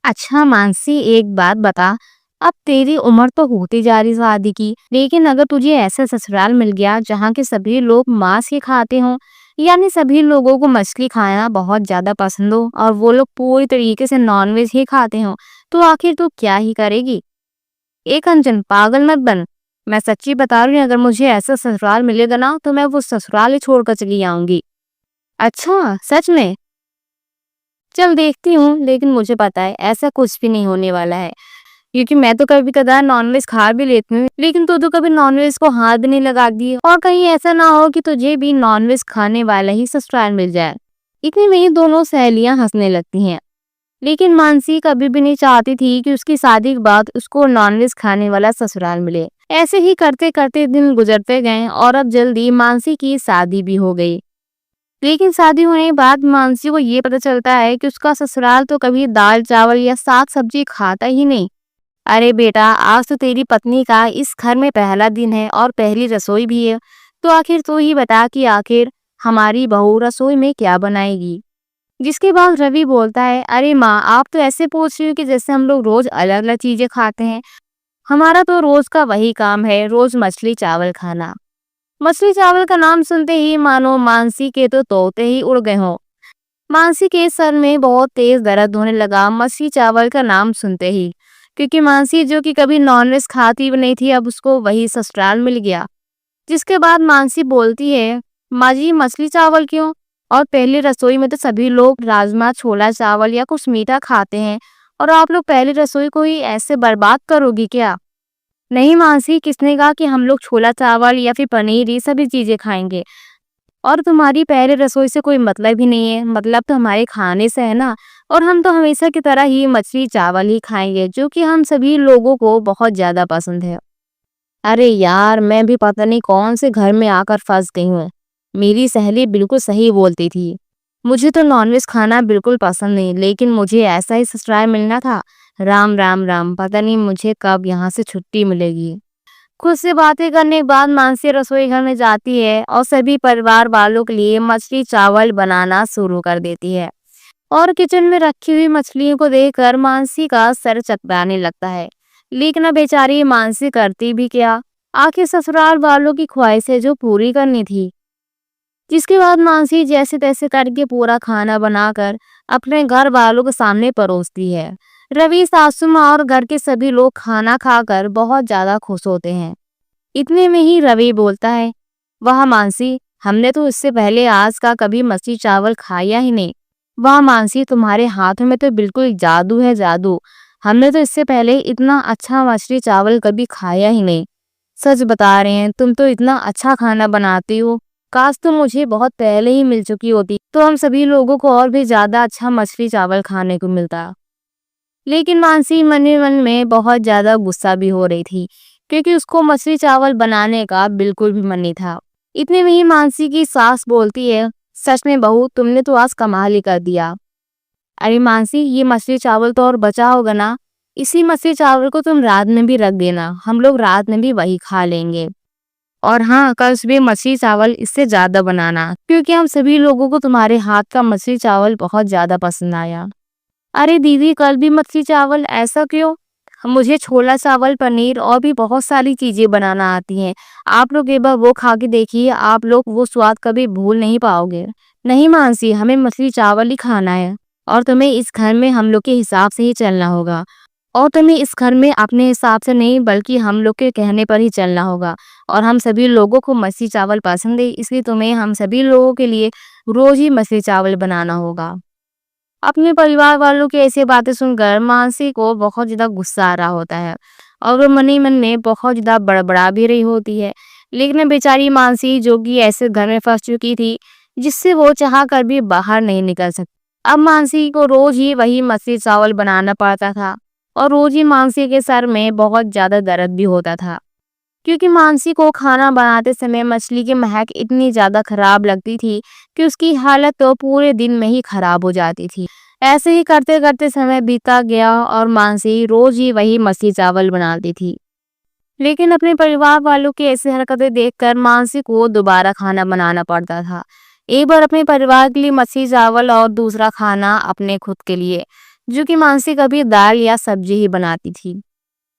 अच्छा मानसी, एक बात बता। अब तेरी उम्र तो होती जा रही शादी की, लेकिन अगर तुझे ऐसा ससुराल मिल गया जहाँ के सभी लोग मांस ही खाते हों, यानी सभी लोगों को मछली खाना बहुत ज्यादा पसंद हो और वो लोग पूरी तरीके से नॉनवेज ही खाते हों, तो आखिर तू क्या ही करेगी? एक अंजन, पागल मत बन। मैं सच्ची बता रही हूँ, अगर मुझे ऐसा ससुराल मिलेगा ना तो मैं वो ससुराल ही छोड़कर चली आऊंगी। अच्छा, सच में? चल देखती हूँ, लेकिन मुझे पता है ऐसा कुछ भी नहीं होने वाला है, क्योंकि मैं तो कभी कदार नॉनवेज खा भी लेती हूँ, लेकिन तू तो कभी नॉनवेज को हाथ भी नहीं लगाती, और कहीं ऐसा ना हो कि तुझे भी नॉनवेज खाने वाला ही ससुराल मिल जाए। इतनी में ही दोनों सहेलियां हंसने लगती हैं। लेकिन मानसी कभी भी नहीं चाहती थी कि उसकी शादी के बाद उसको नॉनवेज खाने वाला ससुराल मिले। ऐसे ही करते करते दिन गुजरते गए और अब जल्दी मानसी की शादी भी हो गई। लेकिन शादी होने के बाद मानसी को ये पता चलता है कि उसका ससुराल तो कभी दाल चावल या साग सब्जी खाता ही नहीं। अरे बेटा, आज तो तेरी पत्नी का इस घर में पहला दिन है और पहली रसोई भी है, तो आखिर तू ही बता कि आखिर हमारी बहू रसोई में क्या बनाएगी। जिसके बाद रवि बोलता है, अरे माँ, आप तो ऐसे पूछ रही हो कि जैसे हम लोग रोज अलग अलग चीजें खाते हैं। हमारा तो रोज का वही काम है, रोज मछली चावल खाना। मछली चावल का नाम सुनते ही मानो मानसी के तो तोते ही उड़ गए हों। मानसी के सर में बहुत तेज दर्द होने लगा मछली चावल का नाम सुनते ही, क्योंकि मानसी जो कि कभी नॉनवेज खाती भी नहीं थी, अब उसको वही ससुराल मिल गया। जिसके बाद मानसी बोलती है, माँ जी, मछली चावल क्यों? और पहली रसोई में तो सभी लोग राजमा छोला चावल या कुछ मीठा खाते हैं, और आप लोग पहली रसोई को ही ऐसे बर्बाद करोगी क्या? नहीं मानसी, किसने कहा कि हम लोग छोला चावल या फिर पनीर ये सभी चीजें खाएंगे? और तुम्हारी पहले रसोई से कोई मतलब ही नहीं है, मतलब तो हमारे खाने से है ना। और हम तो हमेशा की तरह ही मछली चावल ही खाएंगे, जो कि हम सभी लोगों को बहुत ज्यादा पसंद है। अरे यार, मैं भी पता नहीं कौन से घर में आकर फंस गई हूँ। मेरी सहेली बिल्कुल सही बोलती थी। मुझे तो नॉनवेज खाना बिल्कुल पसंद नहीं, लेकिन मुझे ऐसा ही ससुराल मिलना था। राम राम राम, पता नहीं मुझे कब यहाँ से छुट्टी मिलेगी। खुद से बातें करने के बाद मानसी रसोई घर में जाती है और सभी परिवार वालों के लिए मछली चावल बनाना शुरू कर देती है। और किचन में रखी हुई मछलियों को देखकर मानसी का सर चकराने लगता है। लेकिन अब बेचारी मानसी करती भी क्या, आखिर ससुराल वालों की ख्वाहिशें जो पूरी करनी थी। जिसके बाद मानसी जैसे तैसे करके पूरा खाना बनाकर अपने घर वालों के सामने परोसती है। रवि, सासू माँ और घर के सभी लोग खाना खाकर बहुत ज्यादा खुश होते हैं। इतने में ही रवि बोलता है, वाह मानसी, हमने तो इससे पहले आज का कभी मछली चावल खाया ही नहीं। वाह मानसी, तुम्हारे हाथों में तो बिल्कुल जादू है, जादू। हमने तो इससे पहले इतना अच्छा मछली चावल कभी खाया ही नहीं। सच बता रहे हैं, तुम तो इतना अच्छा खाना बनाती हो। काश तुम मुझे बहुत पहले ही मिल चुकी होती, तो हम सभी लोगों को और भी ज्यादा अच्छा मछली चावल खाने को मिलता। लेकिन मानसी मन ही मन में बहुत ज्यादा गुस्सा भी हो रही थी, क्योंकि उसको मछली चावल बनाने का बिल्कुल भी मन नहीं था। इतने में ही मानसी की सास बोलती है, सच में बहू, तुमने तो आज कमाल ही कर दिया। अरे मानसी, ये मछली चावल तो और बचा होगा ना, इसी मछली चावल को तुम रात में भी रख देना, हम लोग रात में भी वही खा लेंगे। और हाँ, कल सुबह मछली चावल इससे ज्यादा बनाना, क्योंकि हम सभी लोगों को तुम्हारे हाथ का मछली चावल बहुत ज्यादा पसंद आया। अरे दीदी, कल भी मछली चावल, ऐसा क्यों? मुझे छोला चावल, पनीर और भी बहुत सारी चीजें बनाना आती हैं। आप लोग एक बार वो खा के देखिए, आप लोग वो स्वाद कभी भूल नहीं पाओगे। नहीं मानसी, हमें मछली चावल ही खाना है, और तुम्हें इस घर में हम लोग के हिसाब से ही चलना होगा। और तुम्हें इस घर में अपने हिसाब से नहीं, बल्कि हम लोग के कहने पर ही चलना होगा। और हम सभी लोगों को मछली चावल पसंद है, इसलिए तुम्हें हम सभी लोगों के लिए रोज ही मछली चावल बनाना होगा। अपने परिवार वालों की ऐसी बातें सुनकर मानसी को बहुत ज्यादा गुस्सा आ रहा होता है, और वो मन ही मन में बहुत ज्यादा बड़बड़ा भी रही होती है। लेकिन बेचारी मानसी, जो कि ऐसे घर में फंस चुकी थी जिससे वो चाह कर भी बाहर नहीं निकल सकती, अब मानसी को रोज ही वही मछली चावल बनाना पड़ता था। और रोज ही मानसी के सर में बहुत ज्यादा दर्द भी होता था, क्योंकि मानसी को खाना बनाते समय मछली की महक इतनी ज्यादा खराब लगती थी कि उसकी हालत तो पूरे दिन में ही खराब हो जाती थी। ऐसे ही करते करते समय बीता गया और मानसी रोज ही वही मछली चावल बनाती थी। लेकिन अपने परिवार वालों की ऐसी हरकतें देखकर मानसी को दोबारा खाना बनाना पड़ता था। एक बार अपने परिवार के लिए मछली चावल और दूसरा खाना अपने खुद के लिए। جو کہ मानसी कभी दाल या सब्जी ही बनाती थी।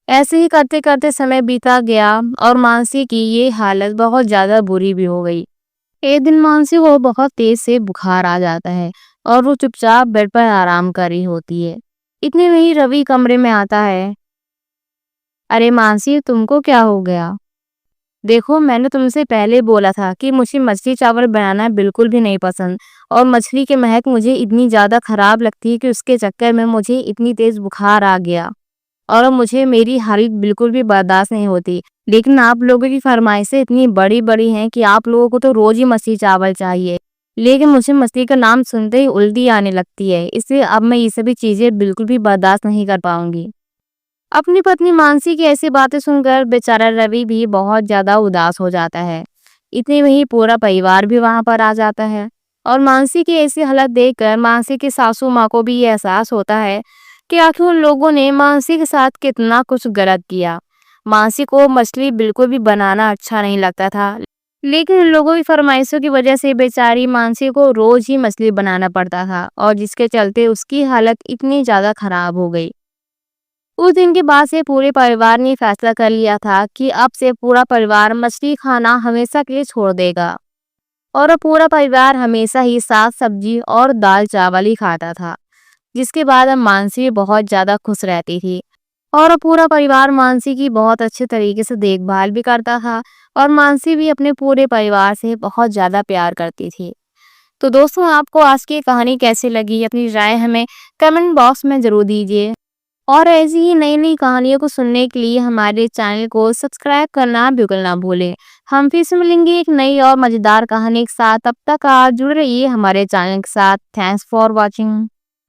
ऐसे ही करते करते समय बीता गया और मानसी की ये हालत बहुत ज्यादा बुरी भी हो गई। एक दिन मानसी को बहुत तेज से बुखार आ जाता है और वो चुपचाप बेड पर आराम कर रही होती है। इतने में ही रवि कमरे में आता है। अरे मानसी, तुमको क्या हो गया? देखो, मैंने तुमसे पहले बोला था कि मुझे मछली चावल बनाना बिल्कुल भी नहीं पसंद और मछली की महक मुझे इतनी ज्यादा खराब लगती है कि उसके चक्कर में मुझे इतनी तेज बुखार आ गया और अब मुझे मेरी हालत बिल्कुल भी बर्दाश्त नहीं होती। लेकिन आप लोगों की फरमाइशें इतनी बड़ी बड़ी हैं कि आप लोगों को तो रोज ही मछली चावल चाहिए, लेकिन मुझे मछली का नाम सुनते ही उल्टी आने लगती है, इसलिए अब मैं ये सभी चीजें बिल्कुल भी बर्दाश्त नहीं कर पाऊंगी। अपनी पत्नी मानसी की ऐसी बातें सुनकर बेचारा रवि भी बहुत ज्यादा उदास हो जाता है। इतने में ही पूरा परिवार भी वहां पर आ जाता है और मानसी की ऐसी हालत देखकर मानसी की सासू माँ को भी ये एहसास होता है कि आखिर उन लोगों ने मानसी के साथ कितना कुछ गलत किया। मानसी को मछली बिल्कुल भी बनाना अच्छा नहीं लगता था, लेकिन उन लोगों की फरमाइशों की वजह से बेचारी मानसी को रोज ही मछली बनाना पड़ता था और जिसके चलते उसकी हालत इतनी ज्यादा खराब हो गई। उस दिन के बाद से पूरे परिवार ने फैसला कर लिया था कि अब से पूरा परिवार मछली खाना हमेशा के लिए छोड़ देगा और अब पूरा परिवार हमेशा ही साग सब्जी और दाल चावल ही खाता था। जिसके बाद अब मानसी भी बहुत ज्यादा खुश रहती थी और अब पूरा परिवार मानसी की बहुत अच्छे तरीके से देखभाल भी करता था और मानसी भी अपने पूरे परिवार से बहुत ज्यादा प्यार करती थी। तो दोस्तों, आपको आज की ये कहानी कैसी लगी? अपनी राय हमें कमेंट बॉक्स में जरूर दीजिए और ऐसी ही नई नई कहानियों को सुनने के लिए हमारे चैनल को सब्सक्राइब करना बिल्कुल ना भूलें। हम फिर से मिलेंगे एक नई और मजेदार कहानी के साथ। तब तक आप जुड़े रहिए हमारे चैनल के साथ। Thanks for watching.